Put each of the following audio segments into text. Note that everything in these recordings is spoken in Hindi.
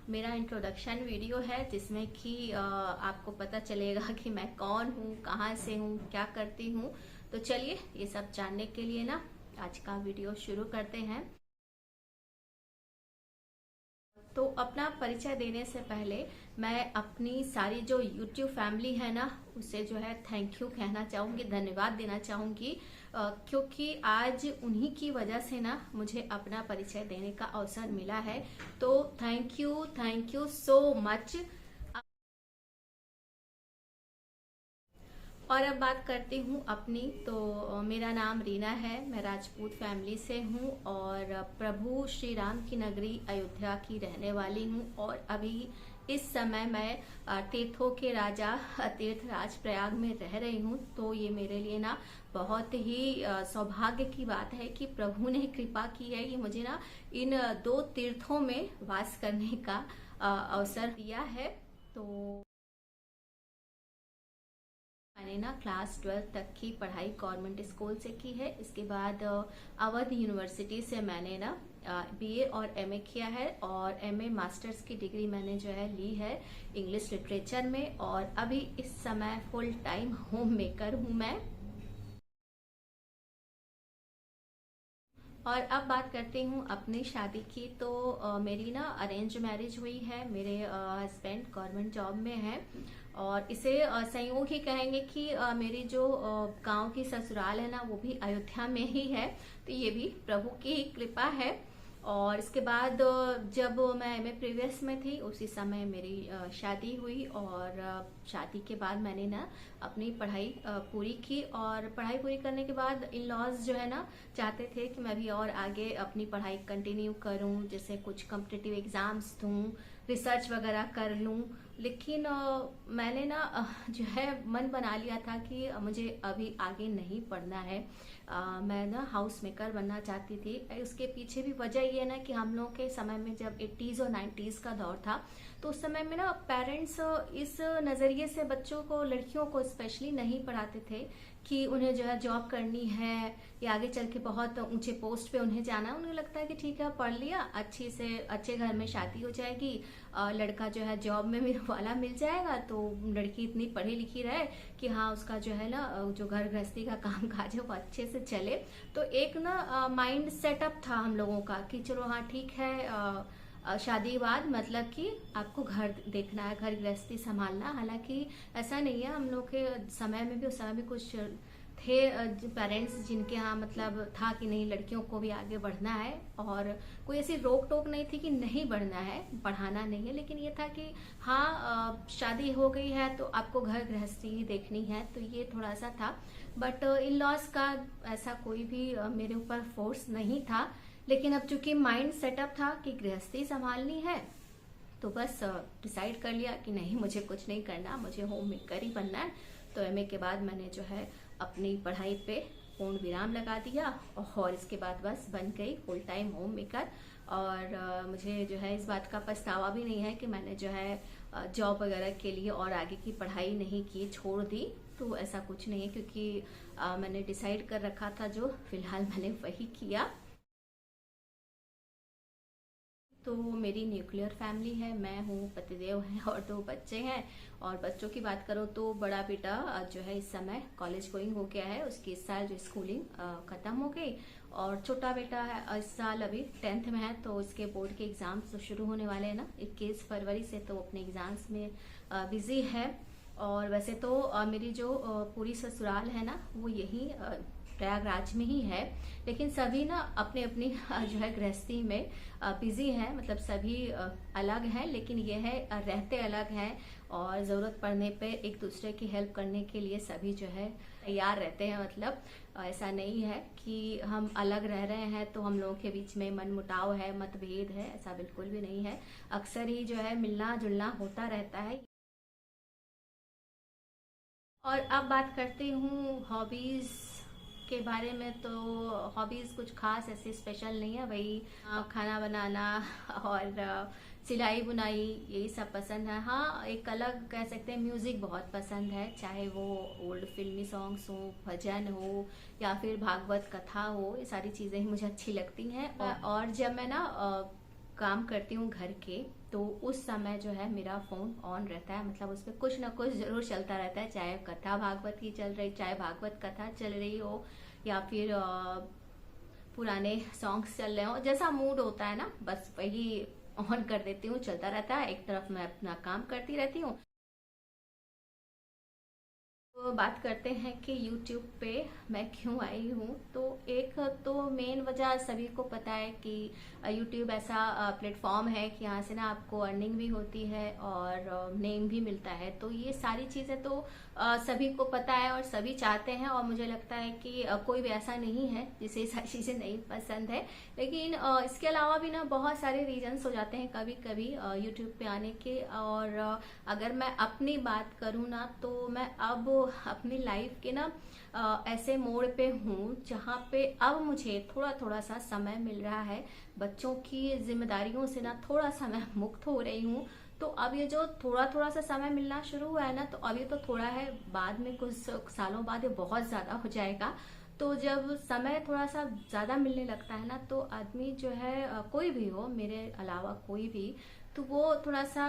मेरा इंट्रोडक्शन वीडियो है जिसमें कि आपको पता चलेगा कि मैं कौन हूँ, कहाँ से हूँ, क्या करती हूँ। तो चलिए ये सब जानने के लिए ना आज का वीडियो शुरू करते हैं। तो अपना परिचय देने से पहले मैं अपनी सारी जो YouTube फैमिली है ना उसे जो है थैंक यू कहना चाहूँगी, धन्यवाद देना चाहूँगी, क्योंकि आज उन्हीं की वजह से ना मुझे अपना परिचय देने का अवसर मिला है। तो थैंक यू सो मच। और अब बात करती हूँ अपनी। तो मेरा नाम रीना है, मैं राजपूत फैमिली से हूँ और प्रभु श्री राम की नगरी अयोध्या की रहने वाली हूँ। और अभी इस समय मैं तीर्थों के राजा तीर्थराज प्रयाग में रह रही हूँ। तो ये मेरे लिए ना बहुत ही सौभाग्य की बात है कि प्रभु ने कृपा की है कि मुझे ना इन दो तीर्थों में वास करने का अवसर दिया है। तो मैंने ना क्लास 12 तक की पढ़ाई गवर्नमेंट स्कूल से की है। इसके बाद अवध यूनिवर्सिटी से मैंने ना बीए और एमए किया है और एमए मास्टर्स की डिग्री मैंने जो है ली है इंग्लिश लिटरेचर में। और अभी इस समय फुल टाइम होम मेकर हूँ मैं। और अब बात करती हूँ अपनी शादी की। तो मेरी ना अरेंज मैरिज हुई है। मेरे हस्बैंड गवर्नमेंट जॉब में है और इसे संयोग ही कहेंगे कि मेरी जो गांव की ससुराल है ना वो भी अयोध्या में ही है। तो ये भी प्रभु की ही कृपा है। और इसके बाद जब मैं एमए प्रीवियस में थी उसी समय मेरी शादी हुई और शादी के बाद मैंने ना अपनी पढ़ाई पूरी की। और पढ़ाई पूरी करने के बाद इन लॉज जो है ना चाहते थे कि मैं भी और आगे अपनी पढ़ाई कंटिन्यू करूं, जैसे कुछ कॉम्पिटिटिव एग्जाम्स दूं, रिसर्च वगैरह कर लूं। लेकिन मैंने ना जो है मन बना लिया था कि मुझे अभी आगे नहीं पढ़ना है। मैं ना हाउस मेकर बनना चाहती थी। उसके पीछे भी वजह ये है ना कि हम लोग के समय में जब 80s और 90s का दौर था तो उस समय में ना पेरेंट्स इस नज़रिए से बच्चों को, लड़कियों को स्पेशली नहीं पढ़ाते थे कि उन्हें जो है जॉब करनी है या आगे चल के बहुत ऊंचे पोस्ट पे उन्हें जाना है। उन्हें लगता है कि ठीक है पढ़ लिया, अच्छी से अच्छे घर में शादी हो जाएगी, लड़का जो है जॉब में भी वाला मिल जाएगा, तो लड़की इतनी पढ़ी लिखी रहे कि हाँ उसका जो है ना जो घर गृहस्थी का काम काज है वो अच्छे से चले। तो एक ना माइंड सेटअप था हम लोगों का कि चलो हाँ ठीक है, शादी के बाद मतलब कि आपको घर देखना है, घर गृहस्थी संभालना। हालांकि ऐसा नहीं है, हम लोग के समय में भी, उस समय भी कुछ थे पेरेंट्स जिनके यहाँ मतलब था कि नहीं लड़कियों को भी आगे बढ़ना है। और कोई ऐसी रोक टोक नहीं थी कि नहीं बढ़ना है, पढ़ाना नहीं है, लेकिन ये था कि हाँ शादी हो गई है तो आपको घर गृहस्थी ही देखनी है। तो ये थोड़ा सा था। बट इन लॉज का ऐसा कोई भी मेरे ऊपर फोर्स नहीं था। लेकिन अब चूंकि माइंड सेटअप था कि गृहस्थी संभालनी है तो बस डिसाइड कर लिया कि नहीं मुझे कुछ नहीं करना, मुझे होम मेकर ही बनना है। तो एमए के बाद मैंने जो है अपनी पढ़ाई पे पूर्ण विराम लगा दिया और इसके बाद बस बन गई फुल टाइम होम मेकर। और मुझे जो है इस बात का पछतावा भी नहीं है कि मैंने जो है जॉब वगैरह के लिए और आगे की पढ़ाई नहीं की, छोड़ दी। तो ऐसा कुछ नहीं है, क्योंकि मैंने डिसाइड कर रखा था जो फिलहाल मैंने वही किया। तो मेरी न्यूक्लियर फैमिली है, मैं हूँ, पतिदेव हैं और दो बच्चे हैं। और बच्चों की बात करो तो बड़ा बेटा जो है इस समय कॉलेज गोइंग हो गया है, उसकी इस साल जो स्कूलिंग खत्म हो गई। और छोटा बेटा है इस साल अभी 10th में है, तो उसके बोर्ड के एग्जाम्स तो शुरू होने वाले हैं ना 21 फरवरी से, तो अपने एग्जाम्स में बिजी है। और वैसे तो मेरी जो पूरी ससुराल है ना वो यही प्रयागराज में ही है। लेकिन सभी ना अपने अपनी जो है गृहस्थी में बिजी है, मतलब सभी अलग हैं, लेकिन ये है रहते अलग हैं। और ज़रूरत पड़ने पे एक दूसरे की हेल्प करने के लिए सभी जो है तैयार रहते हैं। मतलब ऐसा नहीं है कि हम अलग रह रहे हैं तो हम लोगों के बीच में मनमुटाव है, मतभेद है, ऐसा बिल्कुल भी नहीं है। अक्सर ही जो है मिलना जुलना होता रहता है। और अब बात करती हूँ हॉबीज के बारे में। तो हॉबीज कुछ खास ऐसे स्पेशल नहीं है, वही खाना बनाना और सिलाई बुनाई यही सब पसंद है। हाँ एक अलग कह सकते हैं म्यूजिक बहुत पसंद है, चाहे वो ओल्ड फिल्मी सॉन्ग्स हो, भजन हो या फिर भागवत कथा हो, ये सारी चीजें ही मुझे अच्छी लगती हैं। और जब मैं ना काम करती हूँ घर के, तो उस समय जो है मेरा फोन ऑन रहता है, मतलब उस पर कुछ ना कुछ जरूर चलता रहता है, चाहे कथा भागवत की चल रही, चाहे भागवत कथा चल रही हो, या फिर पुराने सॉन्ग्स चल रहे हो, जैसा मूड होता है ना बस वही ऑन कर देती हूँ, चलता रहता है, एक तरफ मैं अपना काम करती रहती हूँ। तो बात करते हैं कि YouTube पे मैं क्यों आई हूँ। तो एक तो मेन वजह सभी को पता है कि YouTube ऐसा प्लेटफॉर्म है कि यहाँ से ना आपको अर्निंग भी होती है और नेम भी मिलता है। तो ये सारी चीज़ें तो सभी को पता है और सभी चाहते हैं, और मुझे लगता है कि कोई भी ऐसा नहीं है जिसे ये सारी चीज़ें नहीं पसंद है। लेकिन इसके अलावा भी ना बहुत सारे रीजंस हो जाते हैं कभी कभी YouTube पे आने के। और अगर मैं अपनी बात करूँ ना, तो मैं अब अपनी लाइफ के ना ऐसे मोड़ पे हूँ जहाँ पे अब मुझे थोड़ा थोड़ा सा समय मिल रहा है, बच्चों की जिम्मेदारियों से ना थोड़ा सा मैं मुक्त हो रही हूँ। तो अब ये जो थोड़ा थोड़ा सा समय मिलना शुरू हुआ है ना, तो अब ये तो थोड़ा है, बाद में कुछ सालों बाद ये बहुत ज्यादा हो जाएगा। तो जब समय थोड़ा सा ज्यादा मिलने लगता है ना, तो आदमी जो है कोई भी हो मेरे अलावा कोई भी, तो वो थोड़ा सा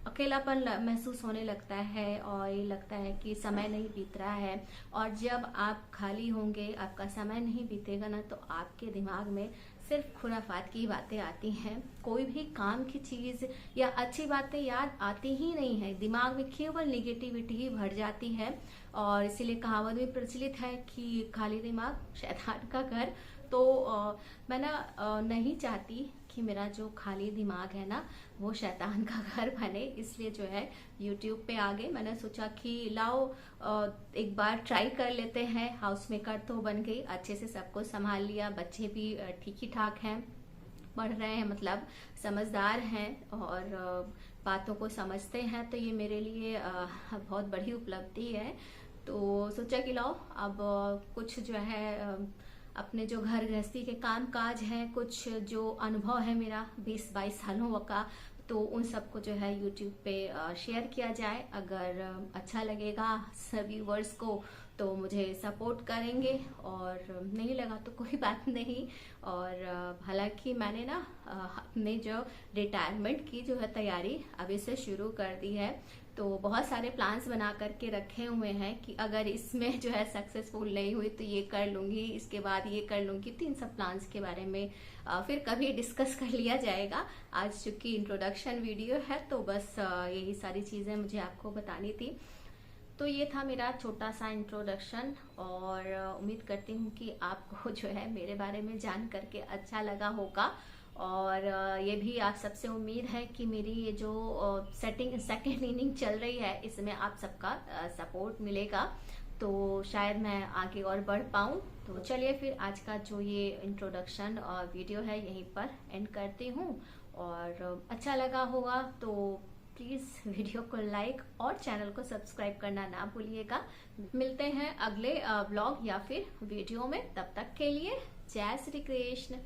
अकेलापन महसूस होने लगता है और ये लगता है कि समय नहीं बीत रहा है। और जब आप खाली होंगे, आपका समय नहीं बीतेगा ना, तो आपके दिमाग में सिर्फ खुराफात की बातें आती हैं, कोई भी काम की चीज या अच्छी बातें याद आती ही नहीं है, दिमाग में केवल निगेटिविटी ही भर जाती है। और इसीलिए कहावत भी प्रचलित है कि खाली दिमाग शैतान का घर। तो मैं ना नहीं चाहती कि मेरा जो खाली दिमाग है ना वो शैतान का घर बने, इसलिए जो है YouTube पे आ गए। मैंने सोचा कि लाओ एक बार ट्राई कर लेते हैं। हाउस मेकर तो बन गई, अच्छे से सब कुछ संभाल लिया, बच्चे भी ठीक ही ठाक हैं, पढ़ रहे हैं, मतलब समझदार हैं और बातों को समझते हैं। तो ये मेरे लिए बहुत बड़ी उपलब्धि है। तो सोचा कि लाओ अब कुछ जो है अपने जो घर गृहस्थी के काम काज हैं, कुछ जो अनुभव है मेरा 20-22 सालों का, तो उन सबको जो है YouTube पे शेयर किया जाए। अगर अच्छा लगेगा सभी व्यूअर्स को तो मुझे सपोर्ट करेंगे, और नहीं लगा तो कोई बात नहीं। और हालांकि मैंने ना अपने जो रिटायरमेंट की जो है तैयारी अभी से शुरू कर दी है। तो बहुत सारे प्लान्स बना करके रखे हुए हैं कि अगर इसमें जो है सक्सेसफुल नहीं हुई तो ये कर लूंगी, इसके बाद ये कर लूंगी। तो इन सब प्लान्स के बारे में फिर कभी डिस्कस कर लिया जाएगा। आज चूंकि इंट्रोडक्शन वीडियो है तो बस यही सारी चीजें मुझे आपको बतानी थी। तो ये था मेरा छोटा सा इंट्रोडक्शन, और उम्मीद करती हूँ कि आपको जो है मेरे बारे में जान करके अच्छा लगा होगा। और ये भी आप सबसे उम्मीद है कि मेरी ये जो सेकंड इनिंग चल रही है इसमें आप सबका सपोर्ट मिलेगा, तो शायद मैं आगे और बढ़ पाऊँ। तो चलिए फिर आज का जो ये इंट्रोडक्शन और वीडियो है यहीं पर एंड करती हूँ। और अच्छा लगा होगा तो प्लीज़ वीडियो को लाइक और चैनल को सब्सक्राइब करना ना भूलिएगा। मिलते हैं अगले ब्लॉग या फिर वीडियो में, तब तक के लिए जय श्री कृष्ण।